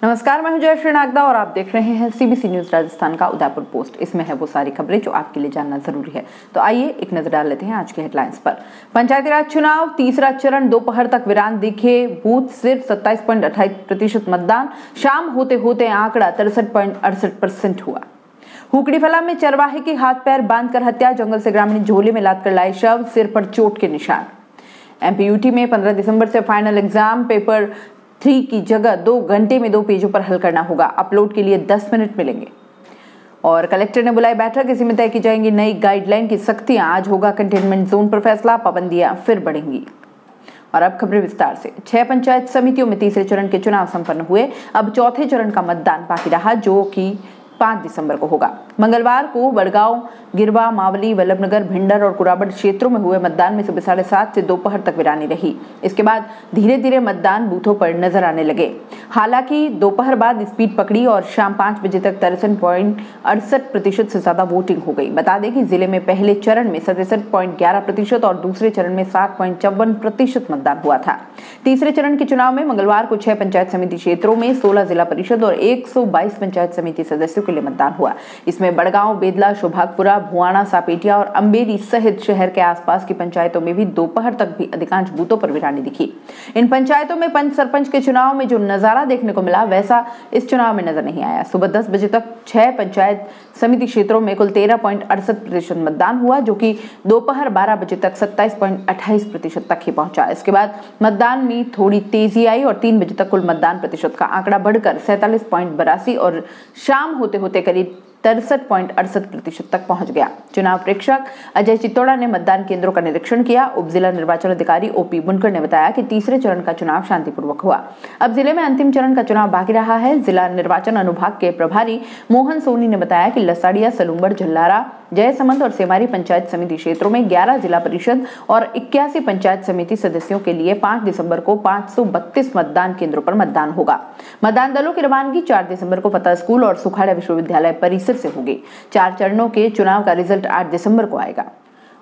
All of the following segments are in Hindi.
नमस्कार, मैं हूं जयश्री नागदा और आप देख रहे हैं सीबीसी न्यूज राजस्थान का उदयपुर पोस्ट। इसमें है वो सारी खबरें जो आपके लिए जानना जरूरी है। तो आइए एक नजर डाल लेते हैं आज के हेडलाइंस पर। पंचायती राज चुनाव तीसरा चरण दोपहर तक वीरान दिखे, बूथ सिर्फ 27.28% मतदान, शाम होते होते आंकड़ा 63.68% हुआ। हुकड़ीफला में चरवाहे की हाथ पैर बांधकर हत्या, जंगल से ग्रामीण झोले में लादकर लाए शव, सिर पर चोट के निशान। एमपीयूटी में 15 दिसंबर से फाइनल एग्जाम, पेपर 3 की जगह 2 घंटे में 2 पेजों पर हल करना होगा। अपलोड के लिए 10 मिनट मिलेंगे। और कलेक्टर ने बुलाई बैठक, इसी में तय की जाएंगी नई गाइडलाइन की सख्तियां। आज होगा कंटेनमेंट जोन पर फैसला, पाबंदियां फिर बढ़ेंगी। और अब खबरें विस्तार से। 6 पंचायत समितियों में तीसरे चरण के चुनाव संपन्न हुए। अब चौथे चरण का मतदान बाकी रहा, जो कि 5 दिसंबर को होगा। मंगलवार को बड़गांव, गिरवा, मावली, वल्लभनगर, भिंडर और कुराबड़ क्षेत्रों में हुए मतदान में सुबह 7:30 से दोपहर तक वीरानी रही। इसके बाद धीरे धीरे मतदान बूथों पर नजर आने लगे। हालांकि दोपहर बाद स्पीड पकड़ी और शाम 5 बजे तक 63.68% से ज्यादा वोटिंग हो गई। बता दें कि जिले में पहले चरण में 67.11% और दूसरे चरण में 7.54% मतदान हुआ था। तीसरे चरण के चुनाव में मंगलवार को 6 पंचायत समिति क्षेत्रों में 16 जिला परिषद और 122 पंचायत समिति सदस्यों के लिए मतदान हुआ। इसमें बड़गांव, बेदला, शोभागपुरा, भुआना, सापेटिया और अंबेरी सहित शहर के आसपास की पंचायतों में भी दोपहर तक भी अधिकांश बूथों पर वीरानी दिखी। इन पंचायतों में पंच सरपंच के चुनाव में जो नजारा देखने को मिला, वैसा इस चुनाव में नजर नहीं आया। सुबह 10 बजे तक 6 पंचायत समिति क्षेत्रों में कुल 13.68% मतदान हुआ, जो कि दोपहर 12 बजे तक 27.28% तक ही पहुंचा। इसके बाद मतदान में थोड़ी तेजी आई और 3 बजे तक कुल मतदान प्रतिशत का आंकड़ा बढ़कर 47.82 और शाम होते होते करीब 63.68% तक पहुंच गया। चुनाव प्रेक्षक अजय चित्तौड़ा ने मतदान केंद्रों का निरीक्षण किया। उप जिला निर्वाचन अधिकारी ओपी बुनकर ने बताया कि तीसरे चरण का चुनाव शांतिपूर्वक हुआ। अब जिले में अंतिम चरण का चुनाव बाकी रहा है। जिला निर्वाचन अनुभाग के प्रभारी मोहन सोनी ने बताया कि लसाड़िया, सलूम्बर, झल्लारा, जयसमंद और सेमारी पंचायत समिति क्षेत्रों में 11 जिला परिषद और 81 पंचायत समिति सदस्यों के लिए 5 दिसंबर को 532 मतदान केंद्रों पर मतदान होगा। मतदान दलों की रवानगी 4 दिसंबर को फतह स्कूल और सुखाड़ा विश्वविद्यालय परिसर से होगी। 4 चरणों के चुनाव का रिजल्ट 8 दिसंबर को आएगा।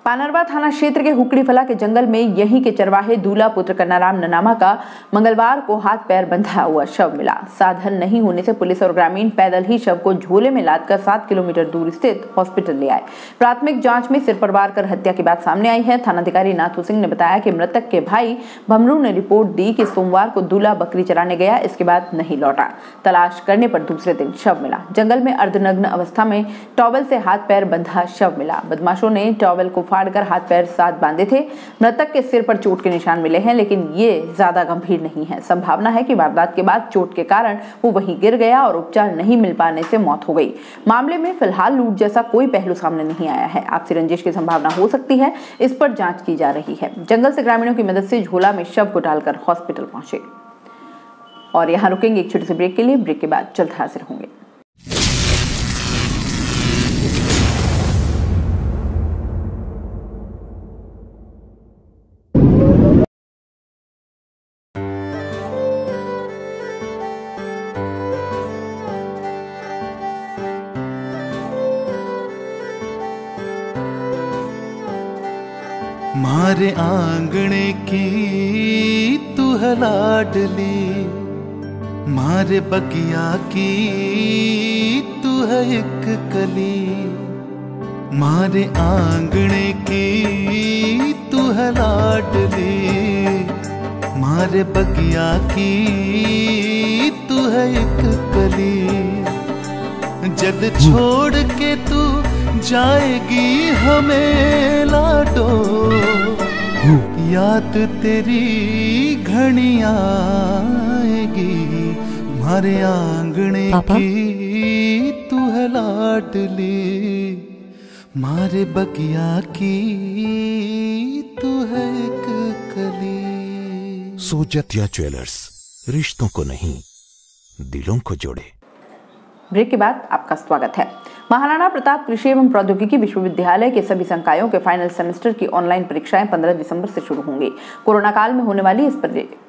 पानरवा थाना क्षेत्र के हुकड़ीफला के जंगल में यहीं के चरवाहे दूल्हा पुत्र कन्नाराम ननामा का मंगलवार को हाथ पैर बंधा हुआ शव मिला। साधन नहीं होने से पुलिस और ग्रामीण पैदल ही शव को झोले में लादकर 7 किलोमीटर दूर स्थित हॉस्पिटल ले आए। प्राथमिक जांच में सिर पर वार कर हत्या की बात सामने आई है। थानाधिकारी नाथू सिंह ने बताया कि मृतक के भाई भमरू ने रिपोर्ट दी कि सोमवार को दूल्हा बकरी चराने गया, इसके बाद नहीं लौटा। तलाश करने पर दूसरे दिन शव मिला। जंगल में अर्धनग्न अवस्था में टॉवल से हाथ पैर बंधा शव मिला। बदमाशों ने टॉवल को फाड़कर हाथ पैर साथ बांधे थे। मृतक के सिर पर चोट के निशान मिले हैं, लेकिन ये ज्यादा गंभीर नहीं है। संभावना है कि वारदात के बाद चोट के कारण वो वहीं गिर गया और उपचार नहीं मिल पाने से मौत हो गई। मामले में फिलहाल लूट जैसा कोई पहलू सामने नहीं आया है। आपसी रंजिश की संभावना हो सकती है, इस पर जांच की जा रही है। जंगल से ग्रामीणों की मदद से झोला में शव को डालकर हॉस्पिटल पहुंचे। और यहाँ रुकेंगे एक छोटे से ब्रेक के लिए। ब्रेक के बाद जल्द हाजिर होंगे। मारे आंगणे की तू है लाडली, मारे बगिया की तू है एक कली। मारे आंगणे की तू है लाडली, मारे बगिया की तू है एक कली। जद छोड़ के तू जाएगी हमें लाडो, याद तेरी घनी आएगी। मारे आंगणे की तू है लाडली, मारे बगिया की तू है एक कली। सोजतिया ज्वेलर्स, रिश्तों को नहीं दिलों को जोड़े। ब्रेक के बाद आपका स्वागत है। महाराणा प्रताप कृषि एवं प्रौद्योगिकी विश्वविद्यालय के सभी संकायों के फाइनल सेमेस्टर की ऑनलाइन परीक्षाएं 15 दिसंबर से शुरू होंगी। कोरोना काल में होने वाली इस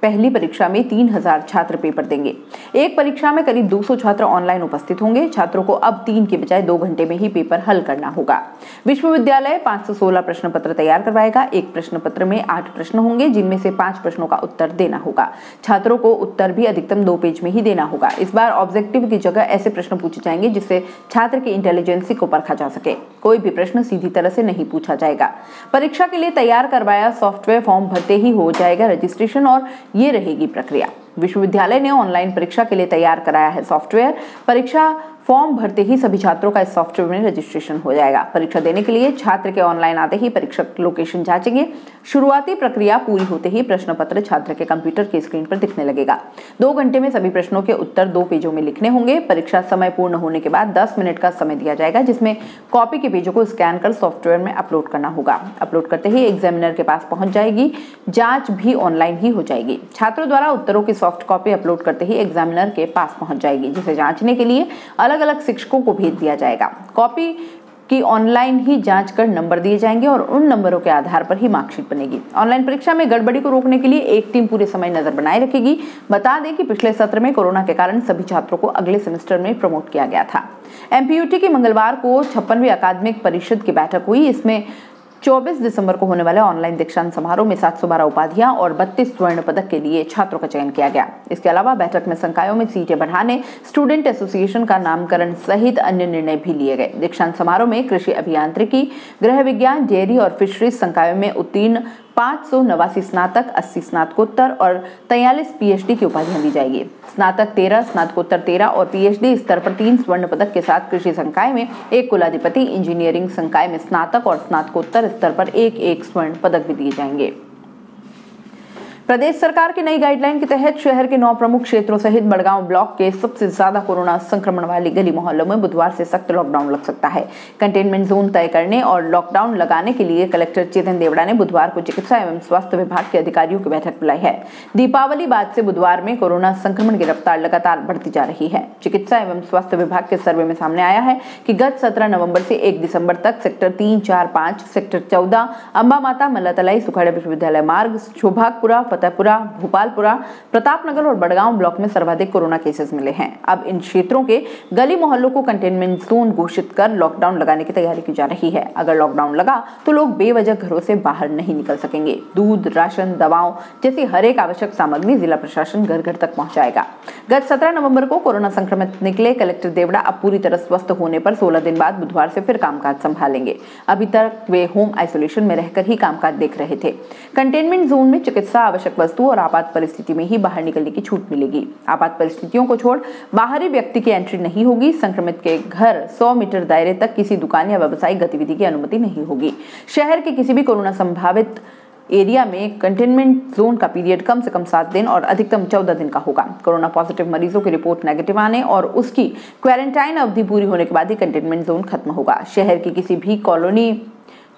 पहली परीक्षा में 3000 छात्र पेपर देंगे। एक परीक्षा में करीब 200 छात्र ऑनलाइन उपस्थित होंगे। छात्रों को अब 3 के बजाय 2 घंटे में ही पेपर हल करना होगा। विश्वविद्यालय 516 प्रश्न पत्र तैयार करवाएगा। एक प्रश्न पत्र में 8 प्रश्न होंगे, जिनमें से 5 प्रश्नों का उत्तर देना होगा। छात्रों को उत्तर भी अधिकतम 2 पेज में ही देना होगा। इस बार ऑब्जेक्टिव की जगह ऐसे प्रश्न पूछे जाएंगे जिससे छात्र की इंटेलिजेंसी को परखा जा सके। कोई भी प्रश्न सीधी तरह से नहीं पूछा जाएगा। परीक्षा के लिए तैयार करवाया सॉफ्टवेयर फॉर्म भरते ही हो जाएगा रजिस्ट्रेशन, और ये रहेगी प्रक्रिया। विश्वविद्यालय ने ऑनलाइन परीक्षा के लिए तैयार कराया है सॉफ्टवेयर। परीक्षा फॉर्म भरते ही सभी छात्रों का इस सॉफ्टवेयर में रजिस्ट्रेशन हो जाएगा। परीक्षा देने के लिए छात्र के ऑनलाइन आते ही परीक्षक लोकेशन जांचेंगे। शुरुआती प्रक्रिया पूरी होते ही प्रश्न पत्र छात्र के कंप्यूटर की स्क्रीन पर दिखने लगेगा। 2 घंटे में सभी प्रश्नों के उत्तर 2 पेजों में लिखने होंगे। परीक्षा समय पूर्ण होने के बाद 10 मिनट का समय दिया जाएगा, जिसमें कॉपी के पेजों को स्कैन कर सॉफ्टवेयर में अपलोड करना होगा। अपलोड करते ही एग्जामिनर के पास पहुंच जाएगी। जांच भी ऑनलाइन ही हो जाएगी। छात्रों द्वारा उत्तरों की सॉफ्ट कॉपी अपलोड करते ही एग्जामिनर के पास पहुंच जाएगी, जिसे जांचने के लिए अलग अलग शिक्षकों को भेज दिया जाएगा। कॉपी की ऑनलाइन ही जांच कर नंबर दिए जाएंगे और उन नंबरों के आधार पर ही मार्कशीट बनेगी। ऑनलाइन परीक्षा में गड़बड़ी को रोकने के लिए एक टीम पूरे समय नजर बनाए रखेगी। बता दें कि पिछले सत्र में कोरोना के कारण सभी छात्रों को अगले सेमेस्टर में प्रमोट किया गया था। एमपीयूटी की मंगलवार को 56वीं अकादमिक परिषद की बैठक हुई। इसमें 24 दिसंबर को होने वाले ऑनलाइन दीक्षांत समारोह में 712 उपाधियां और 32 स्वर्ण पदक के लिए छात्रों का चयन किया गया। इसके अलावा बैठक में संकायों में सीटें बढ़ाने, स्टूडेंट एसोसिएशन का नामकरण सहित अन्य निर्णय भी लिए गए। दीक्षांत समारोह में कृषि अभियांत्रिकी, गृह विज्ञान, डेयरी और फिशरीज संकायों में उत्तीर्ण 589 स्नातक, 80 स्नातकोत्तर और 43 पीएचडी की उपाधियां दी जाएगी। स्नातक 13, स्नातकोत्तर 13 और पीएचडी स्तर पर 3 स्वर्ण पदक के साथ कृषि संकाय में 1 कुलाधिपति, इंजीनियरिंग संकाय में स्नातक और स्नातकोत्तर स्तर पर 1 स्वर्ण पदक भी दिए जाएंगे। प्रदेश सरकार की नई गाइडलाइन के तहत शहर के 9 प्रमुख क्षेत्रों सहित बड़गांव ब्लॉक के सबसे ज्यादा कोरोना संक्रमण वाली गली मोहल्लों में बुधवार से सख्त लॉकडाउन लग सकता है। कंटेनमेंट जोन तय करने और लॉकडाउन लगाने के लिए कलेक्टर चेतन देवड़ा ने बुधवार को चिकित्सा एवं स्वास्थ्य विभाग के अधिकारियों की बैठक बुलाई है। दीपावली बाद से बुधवार में कोरोना संक्रमण की रफ्तार लगातार बढ़ती जा रही है। चिकित्सा एवं स्वास्थ्य विभाग के सर्वे में सामने आया है कि गत 17 नवंबर से 1 दिसंबर तक सेक्टर 3, 4, 5, सेक्टर 14, अंबा माता, मल्लातलाई, सुखाड़ा विश्वविद्यालय मार्ग, शोभागपुरा, फतेहपुरा, भोपालपुरा, प्रतापनगर और बड़गांव ब्लॉक में सर्वाधिक कोरोना केसेस मिले हैं। अब इन क्षेत्रों के गली मोहल्लों को कंटेनमेंट जोन घोषित कर लॉकडाउन लगाने की तैयारी की जा रही है। अगर लॉकडाउन लगा तो लोग बेवजह घरों से बाहर नहीं निकल सकेंगे। दूध, राशन, दवाओं जैसी हर एक आवश्यक सामग्री जिला प्रशासन घर घर तक पहुंचाएगा। गत 17 नवंबर को कोरोना संक्रमित निकले कलेक्टर देवड़ा अब पूरी तरह स्वस्थ होने पर 16 दिन बाद बुधवार से फिर कामकाज संभालेंगे। अभी तक वे होम आइसोलेशन में रहकर ही कामकाज देख रहे थे। कंटेनमेंट जोन में चिकित्सा आवश्यक वस्तु और आपात परिस्थिति में ही बाहर निकलने की छूट मिलेगी। आपात परिस्थितियों को छोड़ बाहरी व्यक्ति की एंट्री नहीं होगी। संक्रमित के घर 100 मीटर दायरे तक किसी दुकान या व्यावसायिक गतिविधि की अनुमति नहीं होगी। शहर के किसी भी कोरोना संभावित एरिया में कंटेनमेंट जोन का पीरियड कम से कम 7 दिन और अधिकतम 14 दिन का होगा। कोरोना पॉजिटिव मरीजों की रिपोर्ट नेगेटिव आने और उसकी क्वारंटाइन अवधि पूरी होने के बाद ही कंटेनमेंट जोन खत्म होगा। शहर की किसी भी कॉलोनी,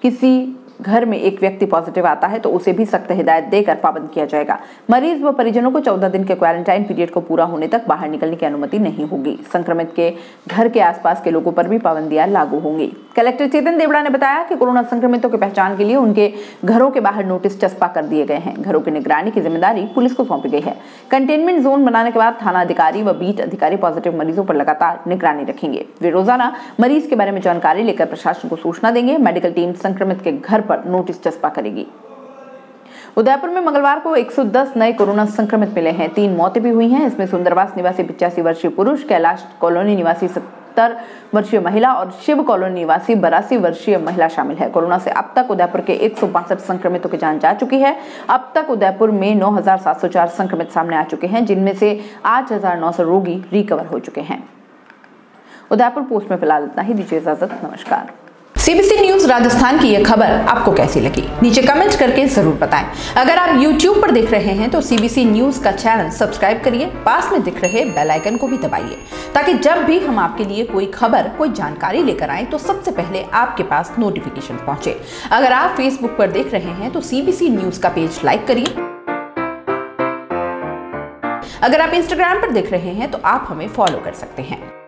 किसी घर में एक व्यक्ति पॉजिटिव आता है तो उसे भी सख्त हिदायत देकर पाबंद किया जाएगा। मरीज व परिजनों को 14 दिन के क्वारंटाइन पीरियड को पूरा होने तक बाहर निकलने की अनुमति नहीं होगी। संक्रमित के घर के आसपास के लोगों पर भी पाबंदियां लागू होंगी। कलेक्टर चेतन देवड़ा ने बताया कि कोरोना संक्रमितों की पहचान के लिए उनके घरों के बाहर नोटिस चस्पा कर दिए गए हैं। घरों की निगरानी की जिम्मेदारी पुलिस को सौंपी गई है। कंटेनमेंट जोन बनाने के बाद थाना अधिकारी व बीट अधिकारी पॉजिटिव मरीजों पर लगातार निगरानी रखेंगे। वे रोजाना मरीज के बारे में जानकारी लेकर प्रशासन को सूचना देंगे। मेडिकल टीम संक्रमित के घर पर नोटिस चस्पा करेगी। उदयपुर में मंगलवार को 110 नए कोरोना संक्रमित मिले हैं। 3 मौतें भी हुई हैं। इसमें सुंदरवास निवासी 85 वर्षीय पुरुष, कैलाश कॉलोनी निवासी 70 वर्षीय महिला और शिव कॉलोनी निवासी 82 वर्षीय महिला शामिल है। कोरोना से अब तक उदयपुर के 162 संक्रमितों की जान जा चुकी है। अब तक उदयपुर में 9,704 संक्रमित सामने आ चुके हैं, जिनमें से 8,900 रोगी रिकवर हो चुके हैं। उदयपुर पोस्ट में फिलहाल इतना ही। दीजिए इजाजत, नमस्कार। सीबीसी न्यूज राजस्थान की यह खबर आपको कैसी लगी, नीचे कमेंट करके जरूर बताएं। अगर आप YouTube पर देख रहे हैं तो सीबीसी न्यूज का चैनल सब्सक्राइब करिए, पास में दिख रहे बेल आइकन को भी दबाइए, ताकि जब भी हम आपके लिए कोई खबर, कोई जानकारी लेकर आए तो सबसे पहले आपके पास नोटिफिकेशन पहुंचे। अगर आप Facebook पर देख रहे हैं तो सीबीसी न्यूज का पेज लाइक करिए। अगर आप Instagram पर देख रहे हैं तो आप हमें फॉलो कर सकते हैं।